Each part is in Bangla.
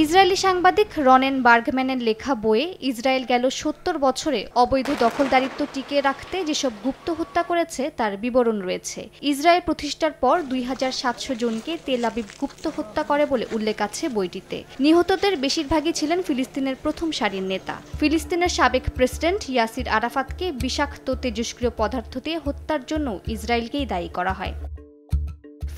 ইসরায়েলি সাংবাদিক রনেন বার্গম্যানের লেখা বইয়ে ইসরায়েল গেল ৭০ বছরে অবৈধ দখলদারিত্ব টিকিয়ে রাখতে যেসব গুপ্ত হত্যা করেছে তার বিবরণ রয়েছে। ইসরায়েল প্রতিষ্ঠার পর ২৭০০ জনকে তেল আবিব গুপ্ত হত্যা করে বলে উল্লেখ আছে বইটিতে। নিহতদের বেশিরভাগই ছিলেন ফিলিস্তিনের প্রথম সারির নেতা। ফিলিস্তিনের সাবেক প্রেসিডেন্ট ইয়াসির আরাফাতকে বিষাক্ত তেজস্ক্রিয় পদার্থ দিয়ে হত্যার জন্য ইসরায়েলকেই দায়ী করা হয়।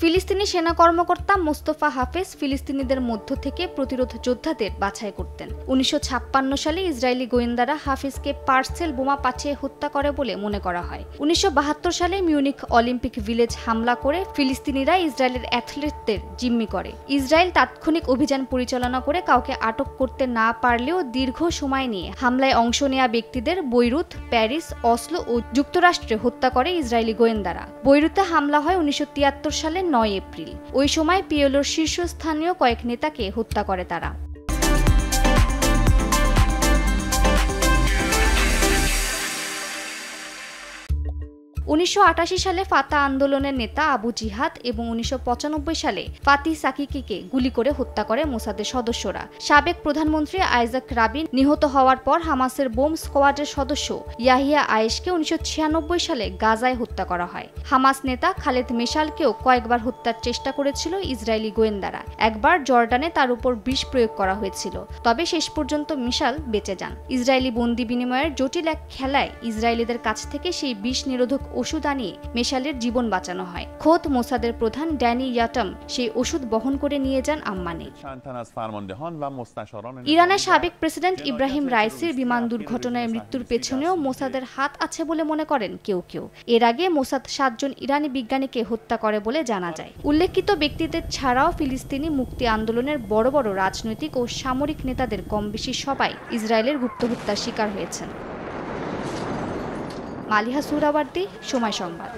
ফিলিস্তিনি সেনা কর্মকর্তা মোস্তফা হাফেজ ফিলিস্তিনিদের মধ্য থেকে প্রতিরোধ যোদ্ধাদের বাছাই করতেন। ১৯৫৬ সালে ইসরায়েলি গোয়েন্দারা হাফেজকে পার্সেল বোমা পাঠিয়ে হত্যা করে বলে মনে করা হয়। ১৯৭২ সালে মিউনিখ অলিম্পিক ভিলেজ হামলা করে ফিলিস্তিনিরা ইসরায়েলের অ্যাথলেটদের জিম্মি করে। ইসরায়েল তাৎক্ষণিক অভিযান পরিচালনা করে কাউকে আটক করতে না পারলেও দীর্ঘ সময় নিয়ে হামলায় অংশ নেওয়া ব্যক্তিদের বৈরুত, প্যারিস, অসলো ও যুক্তরাষ্ট্রে হত্যা করে ইসরায়েলি গোয়েন্দারা। বৈরুতে হামলা হয় ১৯৭৩ সালে ৯ এপ্রিল। ওই সময় পিএলওর শীর্ষস্থানীয় কয়েক নেতাকে হত্যা করে তারা। ১৯৮৮ সালে ফাতা আন্দোলনের নেতা আবু জিহাদ এবং ১৯৯৫ সালে ফাতি সাকিকিকে গুলি করে হত্যা করে মোসাদের সদস্যরা। সাবেক প্রধানমন্ত্রী আইজাক রাবিন নিহত হওয়ার পর হামাসের বোম স্কোয়াডের সদস্য ইয়াহিয়া আয়েশকে ১৯৯৬ সালে গাজায় হত্যা করা হয়। হামাস নেতা খালেদ মেশালকেও কয়েকবার হত্যার চেষ্টা করেছিল ইসরায়েলি গোয়েন্দারা। একবার জর্ডানে তার উপর বিষ প্রয়োগ করা হয়েছিল, তবে শেষ পর্যন্ত মেশাল বেঁচে যান। ইসরায়েলি বন্দি বিনিময়ের জটিল এক খেলায় ইসরায়েলিদের কাছ থেকে সেই বিষ নিরোধক ওষুধ আনিয়ে মেশালের জীবন বাঁচানো হয়। খোদ মোসাদের প্রধান ড্যানি ইয়াটম সেই ওষুধ বহন করে নিয়ে যান আম্মানে। ইরানের সাবেক প্রেসিডেন্ট ইব্রাহিম রাইসির বিমান দুর্ঘটনায় মৃত্যুর পেছনেও মোসাদের হাত আছে বলে মনে করেন কেউ কেউ। এর আগে মোসাদ ৭ জন ইরানি বিজ্ঞানীকে হত্যা করে বলে জানা যায়। উল্লেখিত ব্যক্তিদের ছাড়াও ফিলিস্তিনি মুক্তি আন্দোলনের বড় বড় রাজনৈতিক ও সামরিক নেতাদের কমবেশি সবাই ইসরায়েলের গুপ্ত হত্যার শিকার হয়েছেন। মালিহা সুহরাওয়ার্দী, সময় সংবাদ।